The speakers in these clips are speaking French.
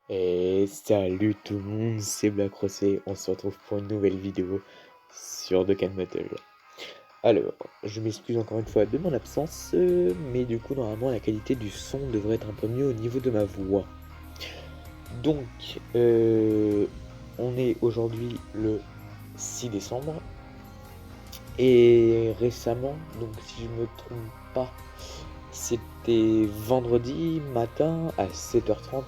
Et salut tout le monde, c'est Black Rosé, on se retrouve pour une nouvelle vidéo sur Dokkan Battle. Alors, je m'excuse encore une fois de mon absence, mais du coup normalement la qualité du son devrait être un peu mieux au niveau de ma voix. Donc, on est aujourd'hui le 6 décembre, et récemment, donc si je me trompe pas, c'était vendredi matin à 7h30,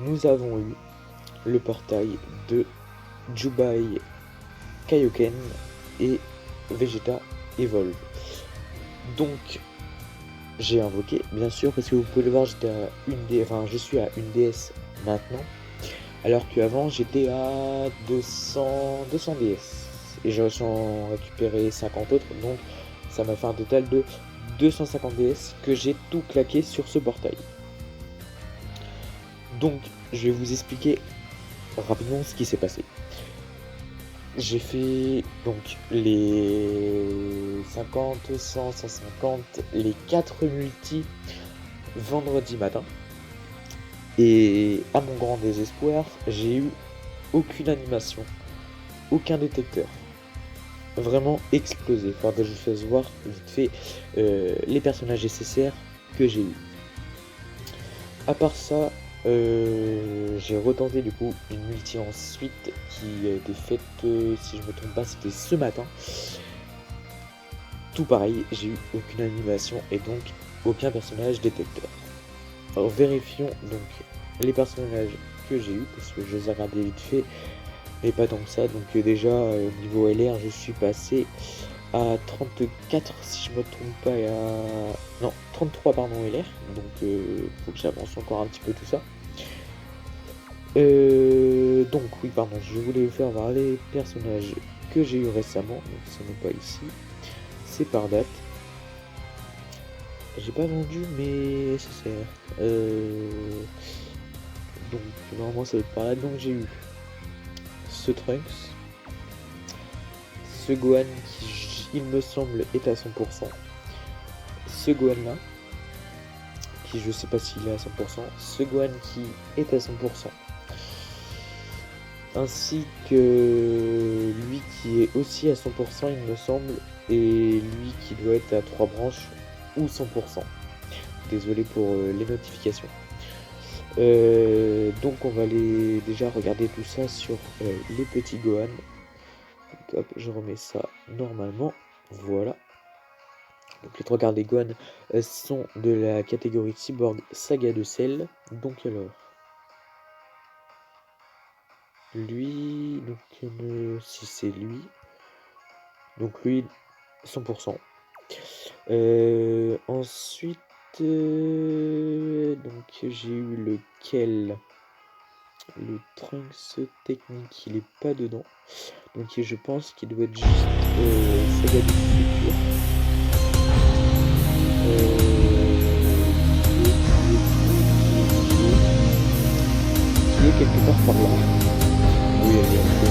nous avons eu le portail de Jubai Kaioken et Vegeta Evolve. Donc j'ai invoqué, bien sûr, parce que vous pouvez le voir, je suis à une DS maintenant, alors qu'avant j'étais à 200 DS. Et j'ai réussi à en récupérer 50 autres, donc ça m'a fait un total de 250 DS que j'ai tout claqué sur ce portail. Donc je vais vous expliquer rapidement ce qui s'est passé. J'ai fait donc les 50, 100, 150, les 4 multi vendredi matin. Et à mon grand désespoir, j'ai eu aucune animation, aucun détecteur. Vraiment explosé. Faudra que je fasse voir vite fait les personnages SSR que j'ai eu. À part ça, j'ai retenté du coup une multi ensuite qui a été faite, si je me trompe pas, c'était ce matin. Tout pareil, j'ai eu aucune animation et donc aucun personnage détecteur. Alors vérifions donc les personnages que j'ai eu, parce que je les ai regardés vite fait, mais pas tant que ça. Donc déjà au niveau LR, je suis passé à 34 si je me trompe pas, et à... non, 33 pardon LR, donc faut que j'avance encore un petit peu tout ça. Donc oui pardon, je voulais vous faire voir les personnages que j'ai eu récemment, donc ce n'est pas ici, c'est par date. J'ai pas vendu mes SSR, donc normalement ça va être par là. Donc j'ai eu ce Trunks, ce Gohan qui il me semble est à 100%, ce Gohan là qui je sais pas s'il est à 100%, ce Gohan qui est à 100%, ainsi que lui qui est aussi à 100% il me semble, et lui qui doit être à 3 branches ou 100%. Désolé pour les notifications. Donc on va aller déjà regarder tout ça sur les petits Gohan. Donc, hop, je remets ça normalement, voilà. Donc les 3 quarts des Gohan sont de la catégorie Cyborg Saga de Cell. Donc alors, lui, donc si c'est lui, donc lui 100%. Ensuite, donc j'ai eu lequel, le Trunks technique, il est pas dedans, donc je pense qu'il doit être juste Saga du futur. Qui est quelque part par là. Oui, elle est un peu.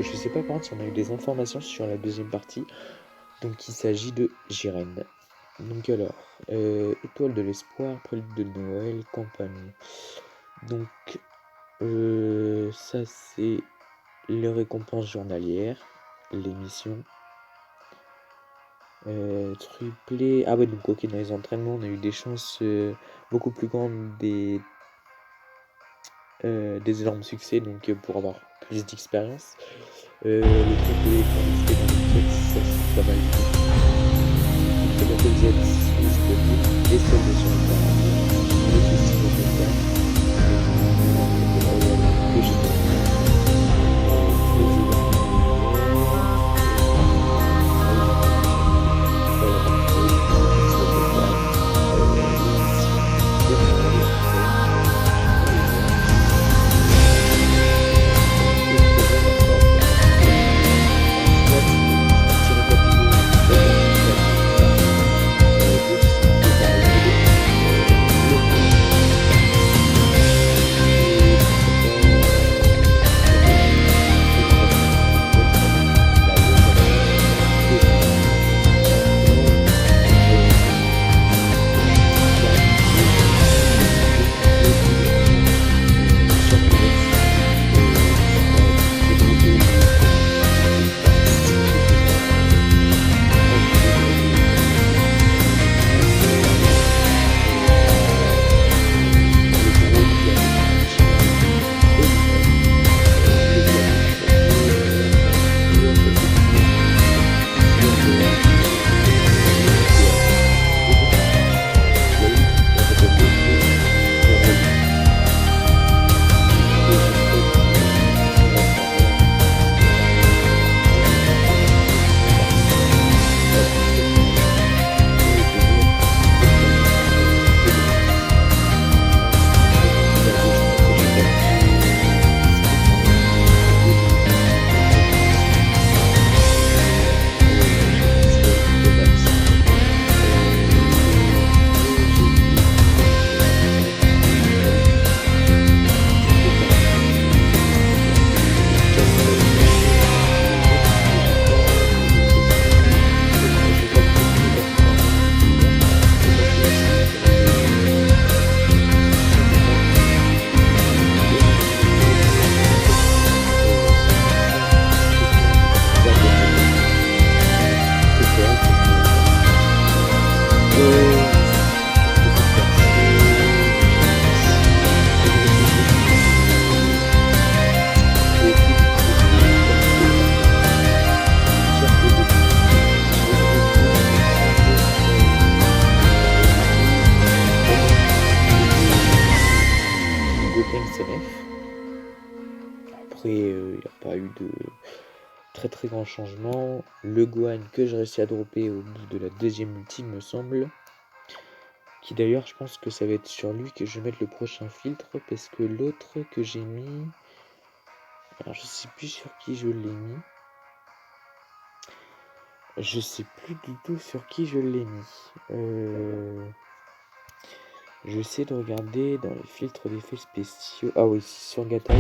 Je sais pas par contre si on a eu des informations sur la deuxième partie. Donc il s'agit de Jiren. Donc alors, étoile de l'espoir, prélude de Noël, campagne. Donc ça c'est les récompenses journalières, les missions. Triplé. Ah ouais, donc ok, dans les entraînements on a eu des chances beaucoup plus grandes des énormes succès, donc pour avoir plus d'expérience. Le triplé pour rester dans les quêtes, ça c'est pas mal du tout. Très bientôt les aides sont disponibles, les soldes sur le terrain, le festival de Cannes, que j'ai Après, il n'y a pas eu de très grand changement. Le Gohan que j'ai réussi à dropper au bout de la deuxième ulti, me semble. Qui d'ailleurs, je pense que ça va être sur lui que je vais mettre le prochain filtre. Parce que l'autre que j'ai mis... Alors, je sais plus sur qui je l'ai mis. Je sais plus du tout sur qui je l'ai mis. Je vais essayer de regarder dans les filtres d'effets spéciaux. Ah oui, sur Gatai.